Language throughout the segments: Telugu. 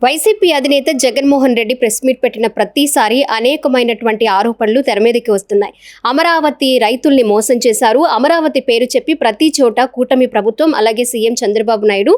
వైసీపీ అధినేత జగన్మోహన్ రెడ్డి ప్రెస్ మీట్ పెట్టిన ప్రతిసారి అనేకమైనటువంటి ఆరోపణలు తెరమీదకి వస్తున్నాయి. అమరావతి రైతుల్ని మోసం చేశారు, అమరావతి పేరు చెప్పి ప్రతి చోట కూటమి ప్రభుత్వం అలాగే సీఎం చంద్రబాబు నాయుడు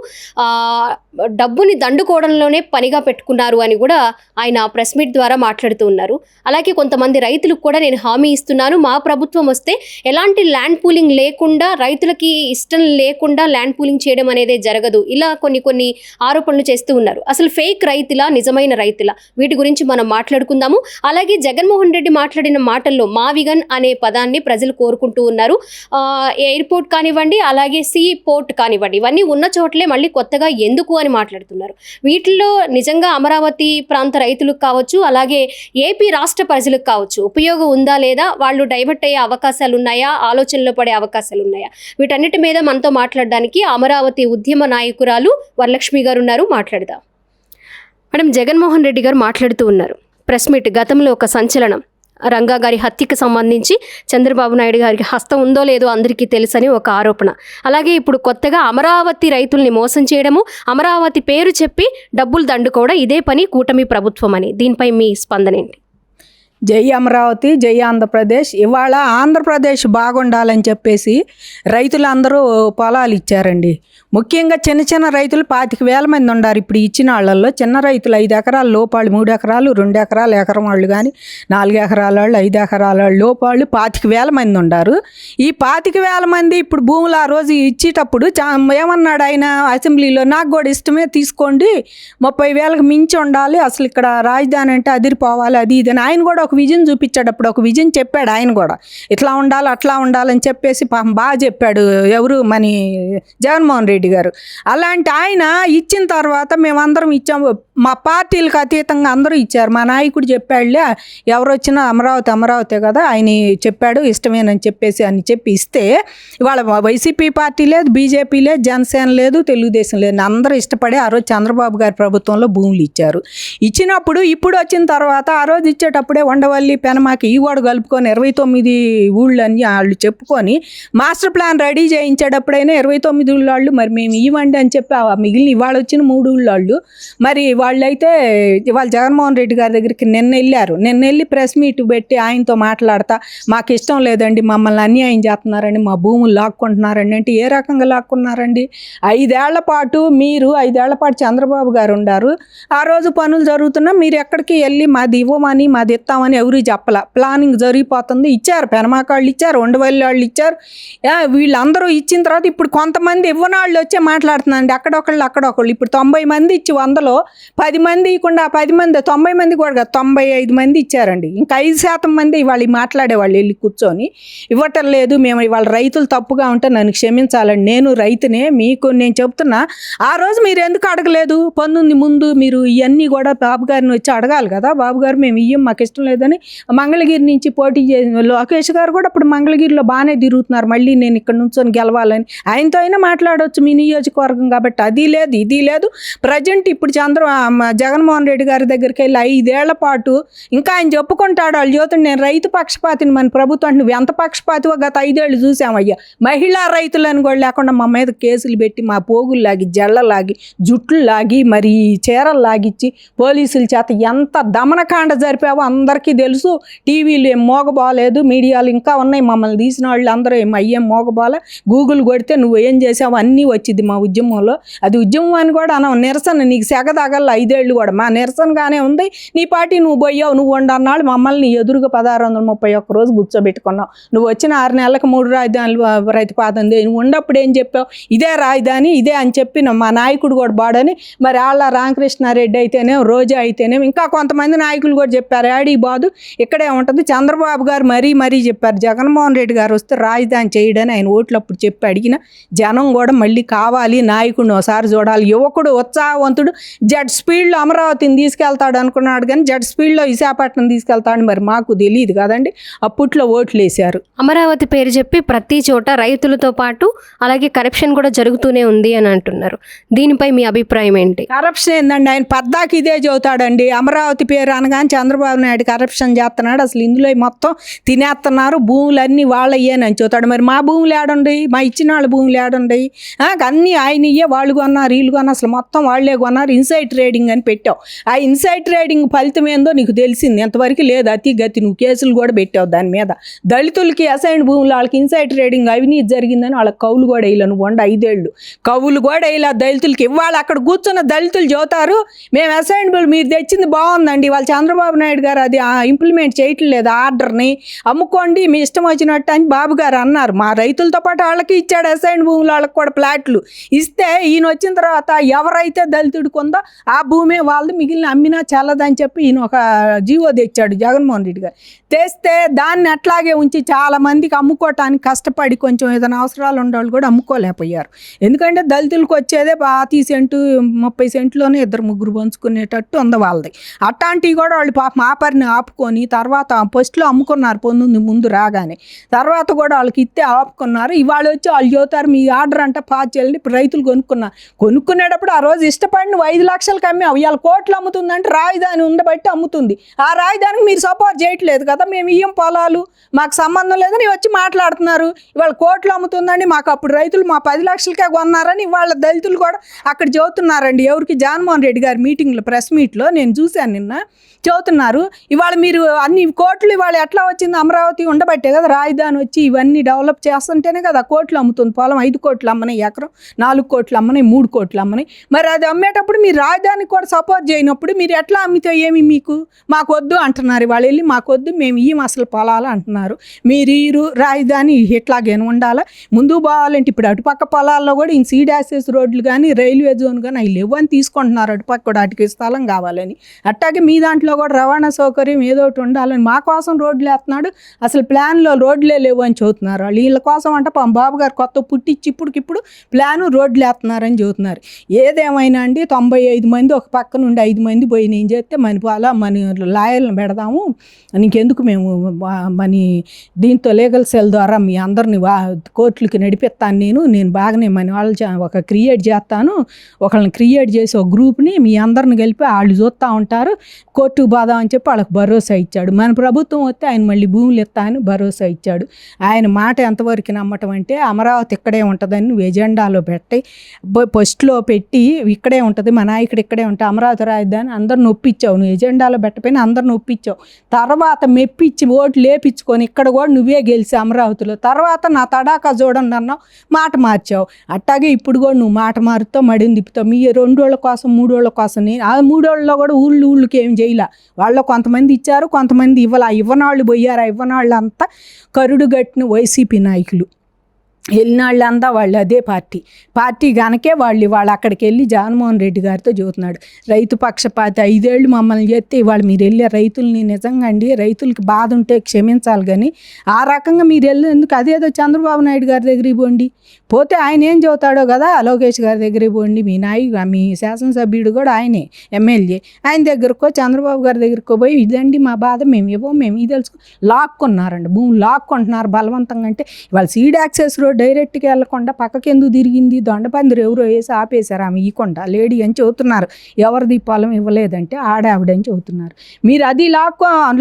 డబ్బుని దండుకోవడంలోనే పనిగా పెట్టుకున్నారు అని కూడా ఆయన ప్రెస్ మీట్ ద్వారా మాట్లాడుతూ ఉన్నారు. అలాగే కొంతమంది రైతులకు కూడా నేను హామీ ఇస్తున్నాను, మా ప్రభుత్వం వస్తే ఎలాంటి ల్యాండ్ పూలింగ్ లేకుండా, రైతులకి ఇష్టం లేకుండా ల్యాండ్ పూలింగ్ చేయడం అనేది జరగదు, ఇలా కొన్ని ఆరోపణలు చేస్తూ ఉన్నారు. అసలు ఫేక్ రైతులా, నిజమైన రైతులా, వీటి గురించి మనం మాట్లాడుకుందాము. అలాగే జగన్మోహన్ రెడ్డి మాట్లాడిన మాటల్లో మావిగన్ అనే పదాన్ని ప్రజలు కోరుకుంటూ ఉన్నారు. ఎయిర్పోర్ట్ కానివ్వండి, అలాగే సీ పోర్ట్ కానివ్వండి, ఇవన్నీ ఉన్న చోట్లే మళ్ళీ కొత్తగా ఎందుకు అని మాట్లాడుతున్నారు. వీటిల్లో నిజంగా అమరావతి ప్రాంత రైతులకు కావచ్చు, అలాగే ఏపీ రాష్ట్ర ప్రజలకు కావచ్చు ఉపయోగం ఉందా లేదా, వాళ్ళు డైవర్ట్ అయ్యే అవకాశాలు ఉన్నాయా, ఆలోచనలో పడే అవకాశాలు ఉన్నాయా, వీటన్నిటి మీద మనతో మాట్లాడడానికి అమరావతి ఉద్యమ నాయకురాలు వరలక్ష్మి గారు ఉన్నారు. మాట్లాడదాం మేడం. జగన్మోహన్ రెడ్డి గారు మాట్లాడుతూ ఉన్నారు ప్రెస్ మీట్. గతంలో ఒక సంచలనం, రంగా గారి హత్యకు సంబంధించి చంద్రబాబు నాయుడు గారికి హస్తం ఉందో లేదో అందరికీ తెలుసని ఒక ఆరోపణ. అలాగే ఇప్పుడు కొత్తగా అమరావతి రైతుల్ని మోసం చేయడము, అమరావతి పేరు చెప్పి డబ్బులు దండుకోవడం, ఇదే పని కూటమి ప్రభుత్వం అని. దీనిపై మీ స్పందన ఏంటి? జై అమరావతి, జై ఆంధ్రప్రదేశ్. ఇవాళ ఆంధ్రప్రదేశ్ బాగుండాలని చెప్పేసి రైతులందరూ పొలాలు ఇచ్చారండి. ముఖ్యంగా చిన్న చిన్న రైతులు 25,000 మంది ఉన్నారు. ఇప్పుడు ఇచ్చిన వాళ్ళల్లో చిన్న రైతులు 5 ఎకరాలు లోపాళ్ళు, 3 ఎకరాలు, 2 ఎకరాలు, ఎకరం వాళ్ళు కానీ 4 ఎకరాల వాళ్ళు, 5 ఎకరాల వాళ్ళు లోపాళ్ళు 25,000 మంది ఉన్నారు. ఈ 25,000 మంది ఇప్పుడు భూములు ఆ రోజు ఇచ్చేటప్పుడు ఏమన్నాడు ఆయన అసెంబ్లీలో, నాకు కూడా ఇష్టమే, తీసుకోండి, 30,000కి మించి ఉండాలి, అసలు ఇక్కడ రాజధాని అంటే అదిరిపోవాలి, అది ఇది అని ఆయన కూడా ఒక విజన్ చూపించాడు. అప్పుడు ఒక విజన్ చెప్పాడు ఆయన కూడా, ఇట్లా ఉండాలి అట్లా ఉండాలని చెప్పేసి బాగా చెప్పాడు. ఎవరు, మన జగన్మోహన్ రెడ్డి గారు. అలాంటి ఆయన ఇచ్చిన తర్వాత మేమందరం ఇచ్చాము, మా పార్టీలకు అతీతంగా అందరూ ఇచ్చారు. మా నాయకుడు చెప్పాడులే, ఎవరు వచ్చినా అమరావతి కదా, ఆయన చెప్పాడు ఇష్టమేనని చెప్పేసి అని చెప్పి ఇస్తే, ఇవాళ వైసీపీ పార్టీ లేదు, బీజేపీ లేదు, జనసేన లేదు, తెలుగుదేశం లేదు, అందరూ ఇష్టపడి ఆ రోజు చంద్రబాబు గారి ప్రభుత్వంలో భూములు ఇచ్చారు. ఇచ్చినప్పుడు ఇప్పుడు వచ్చిన తర్వాత ఆ రోజు ఇచ్చేటప్పుడే ఉండవల్లి, పెనమాకి ఈ కూడా కలుపుకొని 29 ఊళ్ళని వాళ్ళు చెప్పుకొని మాస్టర్ ప్లాన్ రెడీ చేయించేటప్పుడైనా 29 ఊళ్ళాళ్ళు మరి మేము ఇవ్వండి అని చెప్పి మిగిలిన ఇవాళ వచ్చిన 3 ఊళ్ళాళ్ళు మరి వాళ్ళైతే ఇవాళ జగన్మోహన్ రెడ్డి గారి దగ్గరికి నిన్న వెళ్ళి ప్రెస్ మీట్ పెట్టి ఆయనతో మాట్లాడతా, మాకు ఇష్టం లేదండి, మమ్మల్ని అన్యాయం చేస్తున్నారండి, మా భూములు లాక్కుంటున్నారండి అంటే, ఏ రకంగా లాక్కున్నారండి? 5 ఏళ్ల పాటు చంద్రబాబు గారు ఉండారు. ఆ రోజు పనులు జరుగుతున్నా మీరు ఎక్కడికి వెళ్ళి మాది ఇవ్వమని, మాది ఇస్తామని ఎవరు చెప్పలా. ప్లానింగ్ జరిగిపోతుంది. ఇచ్చారు, పెనమాకాళ్ళు ఇచ్చారు, ఉండవల్లి వాళ్ళు ఇచ్చారు. వీళ్ళందరూ ఇచ్చిన తర్వాత ఇప్పుడు కొంతమంది ఇవ్వనాళ్ళు వచ్చే మాట్లాడుతున్నారండి, అక్కడొకళ్ళు. ఇప్పుడు 90 మంది ఇచ్చి 100లో 10 మంది ఇవ్వకుండా 10 మంది 90 మంది కూడా 95 మంది ఇచ్చారండి. ఇంకా 5% మంది ఇవాళ మాట్లాడేవాళ్ళు వెళ్ళి కూర్చొని ఇవ్వటం లేదు, మేము ఇవాళ రైతులు తప్పుగా ఉంటే నన్ను క్షమించాలండి, నేను రైతునే, మీకు నేను చెప్తున్నా, ఆ రోజు మీరు ఎందుకు అడగలేదు? 19 ముందు మీరు ఇవన్నీ కూడా బాబు గారిని వచ్చి అడగాలి కదా, బాబు గారు మేము ఇయ్యం, మాకు ఇష్టం లేదని మంగళగిరి నుంచి పోటీ చేసిన లోకేష్ గారు కూడా ఇప్పుడు మంగళగిరిలో బాగానే తిరుగుతున్నారు, మళ్ళీ నేను ఇక్కడ నుంచొని గెలవాలని. ఆయనతో అయినా మాట్లాడవచ్చు, మీ నియోజకవర్గం కాబట్టి. అది లేదు, ఇది లేదు. ప్రజెంట్ ఇప్పుడు జగన్మోహన్ రెడ్డి గారి దగ్గరికి వెళ్ళి 5 ఏళ్ల పాటు ఇంకా ఆయన చెప్పుకుంటాడు, వాళ్ళు చూడండి నేను రైతు పక్షపాతిని, మన ప్రభుత్వం నువ్వు ఎంత పక్షపాతివో గత 5 ఏళ్ళు చూసామయ్యా. మహిళా రైతులను కూడా లేకుండా మా మీద కేసులు పెట్టి మా పోగులు లాగి, జళ్ళలాగి, జుట్లు లాగి, మరి చీరలు లాగిచ్చి పోలీసుల చేత ఎంత దమనకాండ జరిపావో అందరికీ తెలుసు. టీవీలు ఏం మోగబాలేదు, మీడియాలు ఇంకా ఉన్నాయి, మమ్మల్ని తీసిన వాళ్ళు అందరూ అయ్యేం మోగబాలే. గూగుల్ కొడితే నువ్వు ఏం చేసావు అన్నీ వచ్చింది మా ఉద్యమంలో. అది ఉద్యమం అని కూడా అన్నావు. నిరసన నీకు సెగదాగల 5 ఏళ్ళు కూడా మా నిరసనగానే ఉంది. నీ పార్టీ నువ్వు పోయావు, నువ్వు ఉండన్నాళ్ళు మమ్మల్ని ఎదురుగా 1631 రోజు కూర్చోబెట్టుకున్నావు. నువ్వు వచ్చిన 6 నెలలకు 3 రాజధానులు ప్రతిపాదన నువ్వు ఉన్నప్పుడు ఏం చెప్పావు? ఇదే రాజధాని ఇదే అని చెప్పి మా నాయకుడు కూడా బాడని, మరి ఆళ్ళ రామకృష్ణారెడ్డి అయితేనే, రోజా అయితేనే, ఇంకా కొంతమంది నాయకులు కూడా చెప్పారు యాడీ బాదు ఇక్కడే ఉంటుంది. చంద్రబాబు గారు మరీ చెప్పారు, జగన్మోహన్ రెడ్డి గారు వస్తే రాజధాని చేయడని ఆయన ఓట్లు అప్పుడు చెప్పి అడిగిన జనం కూడా మళ్ళీ కావాలి, నాయకుడిని ఒకసారి చూడాలి. యువకుడు ఉత్సాహవంతుడు జెట్ స్పీడ్లో అమరావతిని తీసుకెళ్తాడు అనుకున్నాడు, కానీ జెట్ స్పీడ్లో విశాఖపట్నం తీసుకెళ్తాడు మరి మాకు తెలియదు కదండి. అప్పట్లో ఓట్లు వేశారు. అమరావతి పేరు చెప్పి ప్రతి చోట రైతులతో పాటు అలాగే కరప్షన్ కూడా జరుగుతూనే ఉంది అని అంటున్నారు. దీనిపై మీ అభిప్రాయం ఏంటి? కరప్షన్ ఏందండి, ఆయన పద్దాకి ఇదే చదువుతాడండి. అమరావతి పేరు అనగానే చంద్రబాబు నాయుడు కరప్షన్ చేస్తున్నాడు, అసలు ఇందులో మొత్తం తినేస్తున్నారు, భూములన్నీ వాళ్ళయ్యేనని చూస్తాడు. మరి మా భూములు ఏడుండయి, మా ఇచ్చిన వాళ్ళ భూములు ఏడుండయి? కొన్నాక అన్నీ ఆయనయ్యే వాళ్ళు కొన్నారు వీళ్ళు కొన్నారు అసలు మొత్తం వాళ్ళే కొన్నారు ఇన్సైడ్ ట్రేడింగ్ అని పెట్టావు. ఆ ఇన్సైడ్ ట్రేడింగ్ ఫలితం ఏందో నీకు తెలిసింది ఎంతవరకు లేదు. అతి గతి నువ్వు కేసులు కూడా పెట్టావు దాని మీద. దళితులకి అసైన్ భూములు వాళ్ళకి ఇన్సైడ్ ట్రేడింగ్ అవినీతి జరిగిందని వాళ్ళకి కౌలు కూడా వేయలే. నువ్వు 5 ఏళ్ళు కవులు కూడా వేయలే దళితులకి. ఇవాళ అక్కడ కూర్చున్న దళితులు చెబుతారు మేము అసైన్ భూములు మీరు తెచ్చింది బాగుందండి, వాళ్ళు చంద్రబాబు నాయుడు గారు అది ఇంప్లిమెంట్ చేయట్లేదు ఆర్డర్ని, అమ్ముకోండి మీ ఇష్టం వచ్చినట్టు అని బాబు గారు అన్నారు. మా రైతులతో పాటు వాళ్ళకి ఇచ్చాడు అసైన్ భూములు, వాళ్ళకి కూడా ప్లాట్లు ఇస్తే ఈయన వచ్చిన తర్వాత ఎవరైతే దళితుడికి ఉందో ఆ భూమే వాళ్ళు మిగిలిన అమ్మినా చల్లదని చెప్పి ఈయన ఒక జీవో తెచ్చాడు జగన్మోహన్ రెడ్డి గారు. తెస్తే దాన్ని అట్లాగే ఉంచి చాలా మందికి అమ్ముకోవటానికి కష్టపడి కొంచెం ఏదైనా అవసరాలు ఉండేవాళ్ళు కూడా అమ్ముకోలేకపోయారు. ఎందుకంటే దళితులకు వచ్చేదే 20 సెంటు 30 సెంట్లోనే 2-3 పంచుకునేటట్టు ఉంది వాళ్ళది. అట్లాంటివి కూడా వాళ్ళు పాపం ఆపరిని ఆపుకొని తర్వాత ఫస్ట్లో అమ్ముకున్నారు పొందుంది ముందు రాగానే, తర్వాత కూడా వాళ్ళకి ఇస్తే ఆపుకున్నారు. ఇవాళ వచ్చి వాళ్ళు చెబుతారు మీ ఆర్డర్ అంటే పాచెల్ని ఇప్పుడు రైతులు కొనుక్కునేటప్పుడు ఆ రోజు ఇష్టపడి నువ్వు 5 లక్షలకి అమ్మావు, ఇవాళ కోట్లు అమ్ముతుందంటే రాజధాని ఉండబట్టి అమ్ముతుంది. ఆ రాజధానికి మీరు సపోర్ట్ చేయట్లేదు కదా, మేము ఇయ్యం పొలాలు మాకు సంబంధం లేదని వచ్చి మాట్లాడుతున్నారు. ఇవాళ కోట్లు అమ్ముతుందండి, మాకు అప్పుడు రైతులు మా 10 లక్షలకే కొన్నారని ఇవాళ దళితులు కూడా అక్కడ చెబుతున్నారండి. ఎవరికి జగన్మోహన్ రెడ్డి గారి మీటింగ్లో ప్రెస్ మీట్లో నేను చూశాను నిన్న చెబుతున్నారు. ఇవాళ మీరు అన్ని కోట్లు ఇవాళ ఎట్లా వచ్చింది, అమరావతి ఉండబట్టే కదా రాజధాని వచ్చి ఇవన్నీ డెవలప్ చేస్తుంటేనే కదా కోట్లు అమ్ముతుంది. పొలం 5 కోట్లు అమ్మని, ఎకరం 4 కోట్లు అమ్మని, 3 కోట్లు అమ్మని. మరి అది అమ్మేటప్పుడు మీరు రాజధానికి కూడా సపోర్ట్ చేయనప్పుడు మీరు ఎట్లా అమ్మితే ఏమి మీకు మాకు వద్దు అంటున్నారు. వాళ్ళు వెళ్ళి మాకు వద్దు మేము ఇయ్యం అసలు పొలాలు అంటున్నారు. మీరు ఈ రాజధాని ఇట్లాగేనా ఉండాలా, ముందు పోవాలంటే ఇప్పుడు అటుపక్క పొలాల్లో కూడా ఈ సీడ్ యాక్సెస్ రోడ్లు కానీ రైల్వే జోన్ కానీ అవి లేవు అని తీసుకుంటున్నారు. అటుపక్క కూడా అటుకి స్థలం కావాలని. అట్లాగే మీ దాంట్లో కూడా రవాణా సౌకర్యం ఏదో ఒకటి ఉండాలని మా కోసం రోడ్లు వేస్తున్నాడు. అసలు ప్లాన్లో రోడ్లే లేవు అని చెబుతున్నారు. వాళ్ళు వీళ్ళ కోసం అంటే బాబు గారు కొత్త పుట్టించి ఇప్పటికిప్పుడు ప్లాను రోడ్లు వేస్తున్నారని చెబుతున్నారు. ఏదేమైనా అండి 95 మంది ఒక పక్క నుండి 5 మంది పోయి నేను చేస్తే మన లాయర్లను పెడదాము నీకెందుకు మేము మన దీంతో లీగల్ సెల్ ద్వారా మీ అందరిని కోర్టులకి నడిపిస్తాను నేను బాగానే మన వాళ్ళు ఒక క్రియేట్ చేస్తాను, ఒకళ్ళని క్రియేట్ చేసి ఒక గ్రూప్ని మీ అందరిని కలిపి వాళ్ళు చూస్తూ ఉంటారు, కోర్టుకు పోదాం అని చెప్పి వాళ్ళకి భరోసా ఇచ్చాడు. మన ప్రభుత్వం వస్తే ఆయన మళ్ళీ భూములు ఇస్తా అని భరోసా ఇచ్చాడు. ఆయన మాట ఎంతవరకు నమ్మటం అంటే అమరావతి ఇక్కడే ఉంటుందని నువ్వు ఎజెండాలో పెట్టి ఫస్ట్లో పెట్టి ఇక్కడే ఉంటుంది మా నాయకుడు ఇక్కడే ఉంటా అమరావతి రాజధాని అందరు నొప్పించావు. నువ్వు ఎజెండాలో పెట్టపోయినా అందరు నొప్పించావు. తర్వాత మెప్పించి ఓట్లు లేపించుకొని ఇక్కడ కూడా నువ్వే గెలిచి అమరావతిలో తర్వాత నా తడాకా చూడండి అన్నావు, మాట మార్చావు. అట్టాగే ఇప్పుడు కూడా నువ్వు మాట మారుతావు, మడిని తిప్పుతావు. మీ 2 రోజుల కోసం 3 రోజుల కోసం నేను ఆ 3 రోజుల్లో కూడా ఊళ్ళకి ఏం చేయలే. వాళ్ళు కొంతమంది ఇచ్చారు, కొంతమంది ఇవ్వనాళ్ళు పోయారు. ఆ ఇవ్వనాళ్ళు అంతా కరుడు గట్టిన వైసీపీ నాయకులు వెళ్ళినాళ్ళంతా వాళ్ళు అదే పార్టీ కనుకే వాళ్ళు అక్కడికి వెళ్ళి జగన్మోహన్ రెడ్డి గారితో చూస్తున్నాడు. రైతు పక్షపాతి 5 ఏళ్ళు మమ్మల్ని చేస్తే ఇవాళ మీరు వెళ్ళే రైతుల్ని నిజంగా అండి రైతులకి బాధ ఉంటే క్షమించాలి కానీ ఆ రకంగా మీరు ఎందుకు అదేదో చంద్రబాబు నాయుడు గారి దగ్గరికి పోండి, పోతే ఆయన ఏం చెబుతాడో కదా లోకేష్ గారి దగ్గరికి పోండి. మీ శాసనసభ్యుడు కూడా ఆయనే ఎమ్మెల్యే, ఆయన దగ్గరకో చంద్రబాబు గారి దగ్గరకో పోయి ఇదండి మా బాధ మేము ఇది తెలుసుకో. లాక్కున్నారండి భూములు లాక్కుంటున్నారు బలవంతంగా. అంటే ఇవాళ సీడ్ యాక్సెస్ రోడ్ డైరెక్ట్గా వెళ్ళకుండా పక్కకి ఎందుకు తిరిగింది, దొండపందిరు ఎవరో వేసి ఆపేశారు ఆమె ఇవ్వకుండా లేడీ అని చెబుతున్నారు. ఎవరిది పొలం ఇవ్వలేదంటే ఆడావిడని చెబుతున్నారు. మీరు అది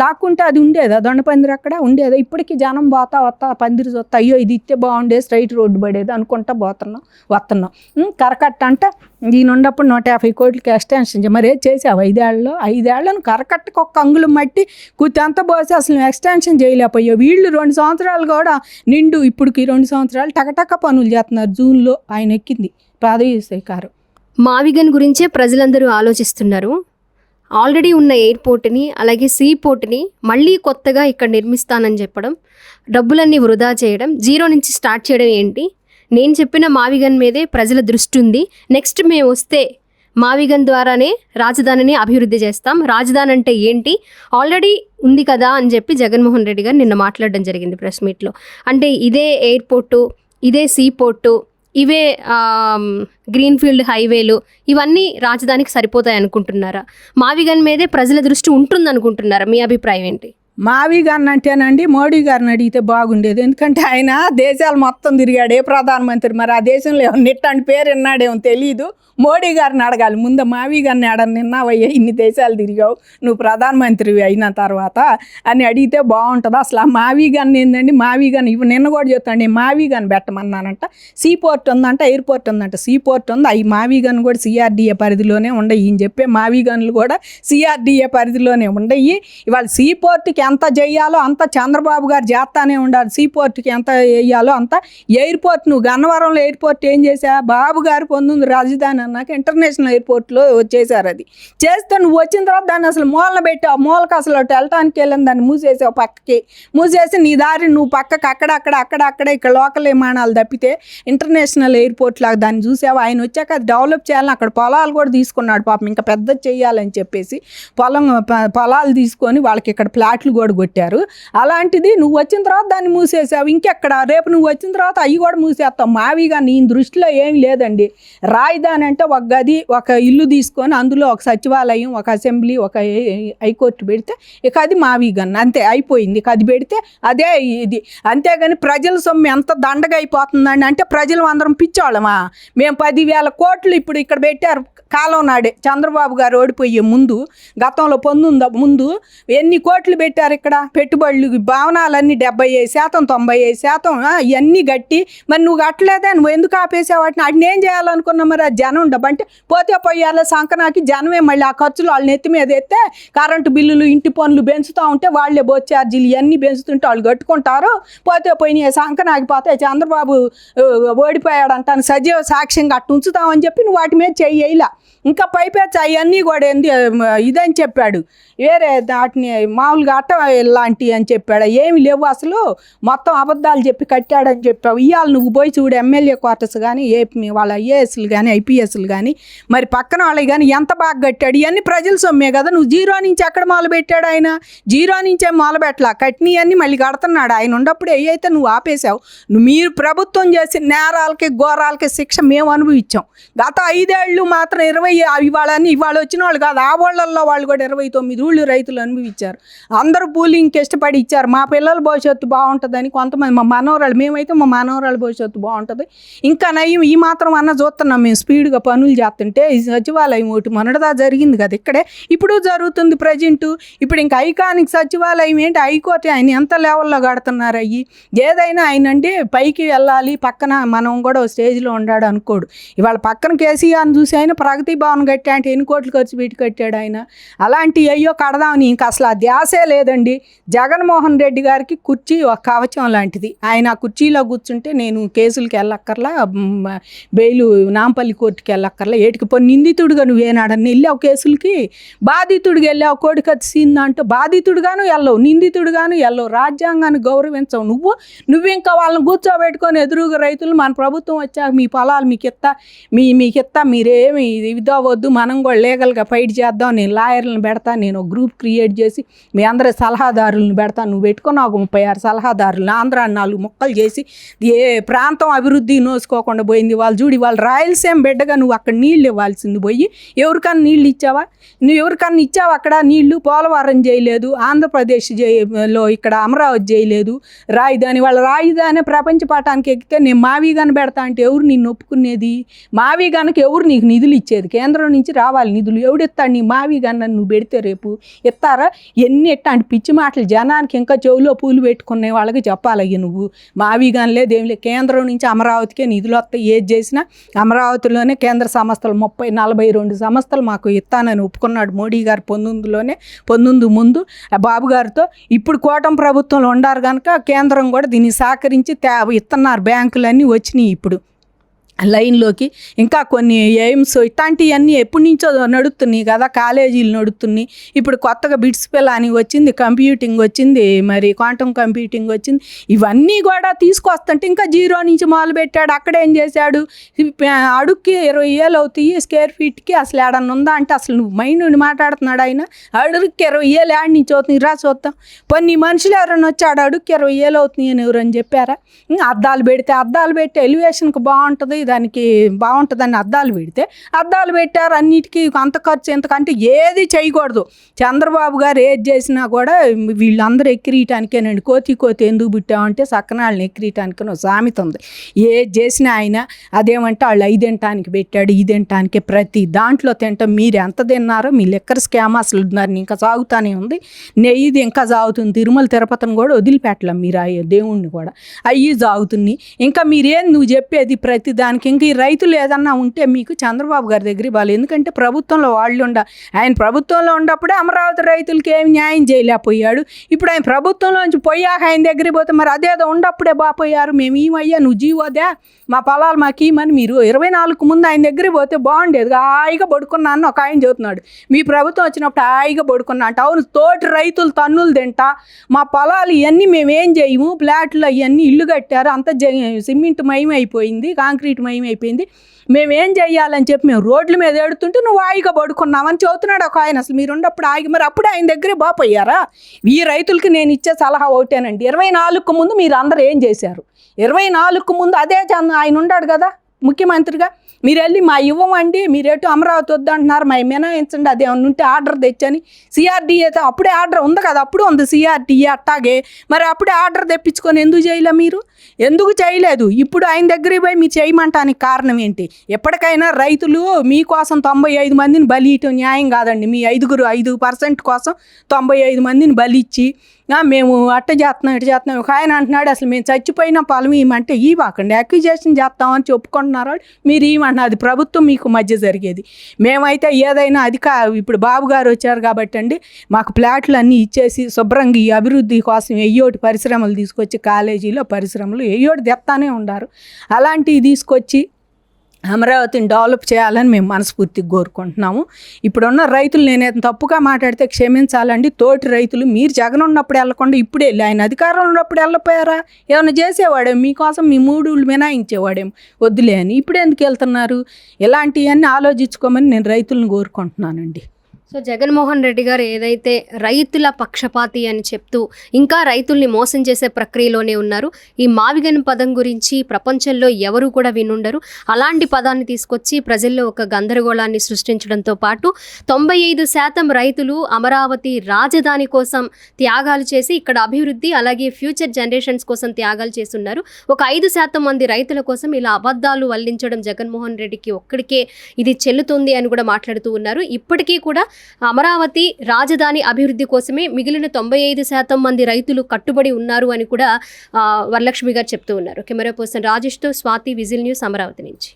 లాక్కుంటే అది ఉండేదా దొండపందిరు అక్కడ ఉండేదా? ఇప్పటికీ జనం వస్తా పందిరి చూస్తా అయ్యో ఇది ఇస్తే బాగుండేది స్ట్రైట్ రోడ్డు పడేది అనుకుంటా వస్తున్నాం. కరకట్ట అంట దీని ఉన్నప్పుడు 150 కోట్లకి ఎక్స్టెన్షన్ మరి ఏది చేసావు 5 ఏళ్ళను కరకట్టకు ఒక్క అంగుళం మట్టి అంతా పోసి అసలు ఎక్స్టెన్షన్ చేయలేకపోయావు. వీళ్ళు 2 సంవత్సరాలు కూడా నిండు ఇప్పటికి 2 సంవత్సరాలు టకటక పనులు చేస్తున్నారు. జూన్లో ఆయన ఎక్కింది ప్రాదేశికారు. మావిగన్ గురించే ప్రజలందరూ ఆలోచిస్తున్నారు. ఆల్రెడీ ఉన్న ఎయిర్పోర్ట్ని అలాగే సీ పోర్ట్ని మళ్ళీ కొత్తగా ఇక్కడ నిర్మిస్తానని చెప్పడం, డబ్బులన్నీ వృధా చేయడం, 0 నుంచి స్టార్ట్ చేయడం ఏంటి? నేను చెప్పిన మావిగన్ మీదే ప్రజల దృష్టి ఉంది. నెక్స్ట్ మేము వస్తే మావిగన్ ద్వారానే రాజధానిని అభివృద్ధి చేస్తాం. రాజధాని అంటే ఏంటి ఆల్రెడీ ఉంది కదా అని చెప్పి జగన్మోహన్ రెడ్డి గారు నిన్న మాట్లాడడం జరిగింది ప్రెస్ మీట్లో. అంటే ఇదే ఎయిర్పోర్టు, ఇదే సీ పోర్టు, ఇవే గ్రీన్ఫీల్డ్ హైవేలు ఇవన్నీ రాజధానికి సరిపోతాయి అనుకుంటున్నారా? మావిగన్ మీదే ప్రజల దృష్టి ఉంటుంది అనుకుంటున్నారా? మీ అభిప్రాయం ఏంటి? మావి గారిని అంటేనండి మోడీ గారిని అడిగితే బాగుండేది. ఎందుకంటే ఆయన దేశాలు మొత్తం తిరిగాడు, ఏ ప్రధానమంత్రి. మరి ఆ దేశంలో నిట్టంటి పేరు విన్నాడేమో తెలియదు. మోడీ గారిని అడగాలి ముందు. మావి గారిని నిన్నావయ్యా, ఇన్ని దేశాలు తిరిగావు నువ్వు ప్రధానమంత్రి అయిన తర్వాత అని అడిగితే బాగుంటుంది. అసలు ఆ మావి గారిని ఏందండి, మావి గారిని ఇవి నిన్న కూడా చెప్తాను, నేను మావి గారిని పెట్టమన్నానంట. సీ పోర్ట్ ఉందంట, ఎయిర్పోర్ట్ ఉందంట. సీ పోర్ట్ ఉంది, అవి మావి గారిని కూడా సిఆర్డిఏ పరిధిలోనే ఉండయి. ఈయన చెప్పే మావి గనులు కూడా సిఆర్డిఏ పరిధిలోనే ఉండయి. ఇవాళ సీ పోర్ట్కి ఎంత చెయ్యాలో అంత చంద్రబాబు గారు చేస్తానే ఉండాలి. సీ పోర్ట్కి ఎంత వేయాలో అంత. ఎయిర్పోర్ట్ నువ్వు గన్నవరంలో ఎయిర్పోర్ట్ ఏం చేసా, బాబు గారు పొందుంది రాజధాని అన్నాక ఇంటర్నేషనల్ ఎయిర్పోర్ట్లో వచ్చేసారు. అది చేస్తే నువ్వు వచ్చిన తర్వాత దాన్ని అసలు మూలన పెట్టావు. మూలకు అసలు వెళ్ళటానికి వెళ్ళని దాన్ని మూసేసావు, పక్కకి మూసేసి నీ దారి నువ్వు పక్కకి అక్కడ ఇక్కడ లోకల్ విమానాలు తప్పితే ఇంటర్నేషనల్ ఎయిర్పోర్ట్ లాగా దాన్ని చూసావు. ఆయన వచ్చాక అది డెవలప్ చేయాలని అక్కడ పొలాలు కూడా తీసుకున్నాడు పాపం, ఇంకా పెద్ద చెయ్యాలని చెప్పేసి పొలాలు తీసుకొని వాళ్ళకి ఇక్కడ ప్లాట్లు కూడా కొట్టారు. అలాంటిది నువ్వు వచ్చిన తర్వాత దాన్ని మూసేసావు. ఇంకెక్కడ రేపు నువ్వు వచ్చిన తర్వాత అవి కూడా మూసేస్తావు. మావిగా నీ దృష్టిలో ఏమి లేదండి. రాజధాని అంటే ఒక గది, ఒక ఇల్లు తీసుకొని అందులో ఒక సచివాలయం, ఒక అసెంబ్లీ, ఒక హైకోర్టు పెడితే ఇక అది మావిగన్ అంతే, అయిపోయింది. ఇక అది పెడితే అదే ఇది. అంతేగాని ప్రజల సొమ్ము ఎంత దండగా అయిపోతుందండి. అంటే ప్రజలు అందరం పిచ్చోళ్ళమా? మేము 10,000 కోట్లు ఇప్పుడు ఇక్కడ పెట్టారు కాలం నాడే. చంద్రబాబు గారు ఓడిపోయే ముందు, గతంలో ముందు ఎన్ని కోట్లు పెట్టారు ఇక్కడ పెట్టుబడులు. భవనాలన్నీ 75%, 95% ఇవన్నీ గట్టి. మరి నువ్వు కట్టలేదా? నువ్వు ఎందుకు ఆపేసావు వాటిని? వాటిని ఏం చేయాలనుకున్నా? మరి ఆ జనం ఉండబంటే పోతే పోయాలో సంకనాకి జనమే మళ్ళీ ఆ ఖర్చులు వాళ్ళని ఎత్తి మీద ఎత్తే కరెంటు బిల్లులు, ఇంటి పనులు పెంచుతూ ఉంటే వాళ్ళే బోత్ ఛార్జీలు ఇవన్నీ పెంచుతుంటే వాళ్ళు కట్టుకుంటారు. పోతే పోయినాయి సంకనాగిపోతే చంద్రబాబు ఓడిపోయాడంటాను సజీవ సాక్ష్యంగా అట్టు ఉంచుతామని చెప్పి నువ్వు వాటి మీద చెయ్యలా. ఇంకా పైపెచ్చ అవన్నీ కూడా ఇదని చెప్పాడు, వేరే వాటిని మామూలుగా అట్ట లాంటివి అని చెప్పాడు. ఏమి లేవు అసలు, మొత్తం అబద్ధాలు చెప్పి కట్టాడని చెప్పావు. ఇవాళ నువ్వు పోయి చూడు ఎమ్మెల్యే క్వార్టర్స్ కానీ, వాళ్ళ ఐఏఎస్లు కానీ, ఐపీఎస్లు కానీ, మరి పక్కన వాళ్ళకి కానీ ఎంత బాగా కట్టాడు. ఇవన్నీ ప్రజల సొమ్మే కదా. నువ్వు జీరో నుంచి ఎక్కడ మొదలు పెట్టాడు ఆయన? జీరో నుంచే మొదలు పెట్టలా, కట్టినవన్నీ మళ్ళీ కడుతున్నాడు. ఆయన ఉన్నప్పుడు అయితే నువ్వు ఆపేశావు. మీరు ప్రభుత్వం చేసిన నేరాలకి ఘోరాలకి శిక్ష మేము అనుభవించాం. గత 5 ఏళ్ళు మాత్రం 20 ఇవాళ వచ్చిన వాళ్ళు కాదు, ఆ వాళ్ళల్లో వాళ్ళు కూడా 29 ఊళ్ళు రైతులు అనుభవించారు. అందరూ పూలింగ్కి ఇష్టపడి ఇచ్చారు. మా పిల్లల భవిష్యత్తు బాగుంటుందని కొంతమంది, మా మనవరాళ్ళు, మేమైతే మా మనవరాళ్ళ భవిష్యత్తు బాగుంటుంది ఇంకా నయం ఈ మాత్రం అన్న చూస్తున్నాం మేము. స్పీడ్గా పనులు చేస్తుంటే ఈ సచివాలయం ఒకటి మొన్నటిదా జరిగింది కదా, ఇక్కడే ఇప్పుడు జరుగుతుంది ప్రజెంటు. ఇప్పుడు ఇంకా ఐకానిక్ సచివాలయం ఏంటి, హైకోర్టు ఆయన ఎంత లెవెల్లో కడుతున్నారు. అయ్యి ఏదైనా ఆయన అంటే పైకి వెళ్ళాలి, పక్కన మనం కూడా స్టేజ్లో ఉండాడు అనుకోడు. ఇవాళ పక్కన కేసీఆర్ని చూసి ఆయన ప్రగతి భవన్ కట్టా అంటే ఎన్ని కోట్లు ఖర్చు పెట్టి కట్టాడు ఆయన. అలాంటి అయ్యో కడదామని ఇంకా అసలు ఆ ధ్యాసే లేదండి. జగన్మోహన్ రెడ్డి గారికి కుర్చీ ఒక కవచం లాంటిది. ఆయన ఆ కుర్చీలో కూర్చుంటే నేను కేసులకి వెళ్ళక్కర్లా, బెయిలు నాంపల్లి కోర్టుకి వెళ్ళక్కర్లా. ఏటికి పో నిందితుడుగా నువ్వేనాడని వెళ్ళావు కేసులకి, బాధితుడికి వెళ్ళావు. కోడికి వచ్చిందా అంటే బాధితుడుగాను వెళ్ళవు, నిందితుడుగాను వెళ్ళవు. రాజ్యాంగాన్ని గౌరవించవు నువ్వు ఇంకా వాళ్ళని కూర్చోబెట్టుకొని ఎదురుగా రైతులు మన ప్రభుత్వం వచ్చాక మీ పొలాలు మీకు ఇస్తా మీరేమి ఇదవద్దు, మనం కూడా లీగల్గా ఫైట్ చేద్దాం, నేను లాయర్లను పెడతా, నేను గ్రూప్ క్రియేట్ చేసి మీ అందరి సలహాదారులను పెడతాను. నువ్వు పెట్టుకుని ఒక 36 సలహాదారులను ఆంధ్ర 4 ముక్కలు చేసి ఏ ప్రాంతం అభివృద్ధి నోసుకోకుండా పోయింది. వాళ్ళు రాయలసీమ బిడ్డగా నువ్వు అక్కడ నీళ్ళు ఇవ్వాల్సింది పోయి ఎవరికన్నా నీళ్ళు ఇచ్చావా? నువ్వు ఎవరికన్నా ఇచ్చావు అక్కడ నీళ్లు? పోలవరం చేయలేదు, ఆంధ్రప్రదేశ్లో ఇక్కడ అమరావతి చేయలేదు. వాళ్ళ రాజధాని ప్రపంచ పటానికి ఎక్కితే నేను మావిగాను పెడతా అంటే ఎవరు నిన్ను ఒప్పుకునేది? మావిగానికి ఎవరు నీకు నిధులు ఇచ్చేది? కేంద్రం నుంచి రావాలి నిధులు. ఎవడిస్తాడు నీ మావిగాను? నువ్వు పెడితే రేపు ఇస్తారా? ఎన్ని ఎట్లాంటి పిచ్చి మాటలు జనానికి ఇంకా చెవులో పూలు పెట్టుకునే వాళ్ళకి చెప్పాలయ్య నువ్వు. మావిగాను లేదు ఏం లేదు, కేంద్రం నుంచి అమరావతికే నిధులు వస్తాయి. ఏది చేసినా అమరావతిలోనే కేంద్ర సంస్థలు 42 సంస్థలు మాకు ఇస్తానని ఒప్పుకున్నాడు మోడీ గారు 19 ముందు బాబు గారితో. ఇప్పుడు కూటమి ప్రభుత్వంలో ఉండారు కనుక కేంద్రం కూడా దీన్ని సహకరించి ఇస్తున్నారు. బ్యాంకులన్నీ వచ్చినాయి ఇప్పుడు లైన్లోకి. ఇంకా కొన్ని ఎయిమ్స్ ఇట్లాంటివన్నీ ఎప్పటి నుంచో నడుస్తున్నాయి కదా, కాలేజీలు నడుస్తున్నాయి. ఇప్పుడు కొత్తగా బిట్స్ పిల్లని వచ్చింది, కంప్యూటింగ్ వచ్చింది, మరి క్వాంటమ్ కంప్యూటింగ్ వచ్చింది. ఇవన్నీ కూడా తీసుకొస్తుంటే ఇంకా జీరో నుంచి మొదలు పెట్టాడు. అక్కడేం చేశాడు? అడుక్కి 20,000 అవుతాయి స్క్వేర్ ఫీట్కి, అసలు ఏడన్నా ఉందా అంటే అసలు నువ్వు మైండ్ నుండి మాట్లాడుతున్నాడు ఆయన. అడుక్కి 20,000 యాడ్ నుంచి అవుతుంది రా చూద్దాం. కొన్ని మనుషులు ఎవరైనా వచ్చాడు అడుక్కి 20,000 అవుతుంది అని ఎవరని చెప్పారా? అద్దాలు పెడితే ఎలివేషన్కి బాగుంటుంది, దానికి బాగుంటుందని అద్దాలు పెడితే అద్దాలు పెట్టారు, అన్నిటికీ అంత ఖర్చు ఎంతకంటే ఏది చేయకూడదు. చంద్రబాబు గారు ఏది చేసినా కూడా వీళ్ళందరూ ఎక్కిరీయటానికేనండి. కోతి ఎందుకు పుట్టామంటే సక్కనాళ్ళని ఎక్కిరీయటానికి సామెత ఉంది. ఏది చేసినా ఆయన అదేమంటే వాళ్ళు 5 తినటానికి పెట్టాడు, 5 తినటానికి ప్రతి దాంట్లో తింటాం. మీరు ఎంత తిన్నారో మీ లెక్కర్ స్కామ్ అసలు ఇంకా సాగుతానే ఉంది. నెయ్యిది ఇంకా సాగుతుంది. తిరుమల తిరుపతిని కూడా వదిలిపెట్టలేం మీరు, ఆ దేవుణ్ణి కూడా అయ్యి సాగుతుంది. ఇంకా మీరేం నువ్వు చెప్పేది ప్రతి దానికి. ఇంక ఈ రైతులు ఏదన్నా ఉంటే మీకు చంద్రబాబు గారి దగ్గర వాళ్ళు, ఎందుకంటే ప్రభుత్వంలో వాళ్ళు ఆయన ప్రభుత్వంలో ఉన్నప్పుడే అమరావతి రైతులకి ఏమి న్యాయం చేయలేకపోయాడు. ఇప్పుడు ఆయన ప్రభుత్వంలోంచి పోయాక ఆయన దగ్గరికి పోతే మరి అదేదో ఉండప్పుడే బాపోయారు. మేము ఏమయ్యా నువ్వు జీవోదే మా పొలాలు మాకు ఇమని మీరు 24 ముందు ఆయన దగ్గరికి పోతే బాగుండేది. హాయిగా పడుకున్నాను ఒక ఆయన చెబుతున్నాడు. మీ ప్రభుత్వం వచ్చినప్పుడు హాయిగా పడుకున్నా అంట. అవును, తోటి రైతులు తన్నులు తింటా మా పొలాలు ఇవన్నీ మేమేం చేయము, ఫ్లాట్లు అవన్నీ ఇల్లు కట్టారు, అంత సిమెంట్ మయం అయిపోయింది, కాంక్రీట్ మయం అయిపోయింది, మేమేం చెయ్యాలని చెప్పి మేము రోడ్ల మీద ఎడుతుంటే నువ్వు హాయిగా పడుకున్నామని చెబుతున్నాడు ఒక ఆయన. అసలు మీరు ఉన్నప్పుడు హాయిగా మరి అప్పుడే ఆయన దగ్గరే బాపోయారా? ఈ రైతులకి నేను ఇచ్చే సలహా ఒకటేనండి, 24 ముందు మీరు అందరూ ఏం చేశారు? 24 ముందు అదే ఆయన ఉన్నాడు కదా ముఖ్యమంత్రిగా, మీరు వెళ్ళి మా ఇవ్వమండి, మీరేటో అమరావతి వద్దంటున్నారు, మా మినహాయించండి, అది ఏమన్నా ఉంటే ఆర్డర్ తెచ్చని. సిఆర్డీఏతో అప్పుడే ఆర్డర్ ఉంది కదా, అప్పుడు ఉంది సిఆర్డీఏ అట్టాగే. మరి అప్పుడే ఆర్డర్ తెప్పించుకొని ఎందుకు చేయలే మీరు? ఎందుకు చేయలేదు? ఇప్పుడు ఆయన దగ్గరికి పోయి మీరు చేయమంటానికి కారణం ఏంటి? ఎప్పటికైనా రైతులు మీకోసం 95 మందిని బలి ఇవ్వటం న్యాయం కాదండి. మీ 5% కోసం 95 మందిని బలి ఇచ్చి మేము అట్ట చేస్తున్నాం ఇటు చేస్తున్నాం. ఒక ఆయన అంటున్నాడు అసలు మేము చచ్చిపోయిన పొలం ఇవ్వమంటే ఇవ్వకండి, అక్విజేషన్ చేస్తామని చెప్పుకుంటున్నారు. మీరు ఇవ్వమంటున్నారు, అది ప్రభుత్వం మీకు మధ్య జరిగేది. మేమైతే ఏదైనా ఇప్పుడు బాబు గారు వచ్చారు కాబట్టి అండి మాకు ప్లాట్లు అన్నీ ఇచ్చేసి శుభ్రంగా ఈ అభివృద్ధి కోసం ఎయ్యోటి పరిశ్రమలు తీసుకొచ్చి, కాలేజీలో పరిశ్రమలు ఎయ్యోటి తెస్తానే ఉన్నారు. అలాంటివి తీసుకొచ్చి అమరావతిని డెవలప్ చేయాలని మేము మనస్ఫూర్తిగా కోరుకుంటున్నాము. ఇప్పుడున్న రైతులు నేనేదో తప్పుగా మాట్లాడితే క్షమించాలండి. తోటి రైతులు మీరు జగన్ ఉన్నప్పుడు వెళ్ళకుండా ఇప్పుడే వెళ్ళి ఆయన అధికారంలో ఉన్నప్పుడు వెళ్ళపోయారా? ఏమైనా చేసేవాడేం మీకోసం, మీ 3 మినాయించేవాడేం వద్దులే అని. ఇప్పుడు ఎందుకు వెళ్తున్నారు? ఇలాంటివన్నీ ఆలోచించుకోమని నేను రైతులను కోరుకుంటున్నానండి. సో జగన్మోహన్ రెడ్డి గారు ఏదైతే రైతుల పక్షపాతి అని చెప్తూ ఇంకా రైతుల్ని మోసం చేసే ప్రక్రియలోనే ఉన్నారు. ఈ మావిగన్ పదం గురించి ప్రపంచంలో ఎవరు కూడా వినుండరు. అలాంటి పదాన్ని తీసుకొచ్చి ప్రజల్లో ఒక గందరగోళాన్ని సృష్టించడంతో పాటు 95% రైతులు అమరావతి రాజధాని కోసం త్యాగాలు చేసి ఇక్కడ అభివృద్ధి అలాగే ఫ్యూచర్ జనరేషన్స్ కోసం త్యాగాలు చేస్తున్నారు. ఒక 5% మంది రైతుల కోసం ఇలా అబద్ధాలు వల్లించడం జగన్మోహన్ రెడ్డికి ఒక్కడికే ఇది చెల్లుతుంది అని కూడా మాట్లాడుతూ ఉన్నారు. ఇప్పటికీ కూడా అమరావతి రాజధాని అభివృద్ధి కోసమే మిగిలిన 95% మంది రైతులు కట్టుబడి ఉన్నారు అని కూడా వరలక్ష్మి గారు చెప్తూ ఉన్నారు. కెమెరా పర్సన్ రాజేష్తో స్వాతి, విజిల్ న్యూస్, అమరావతి నుంచి.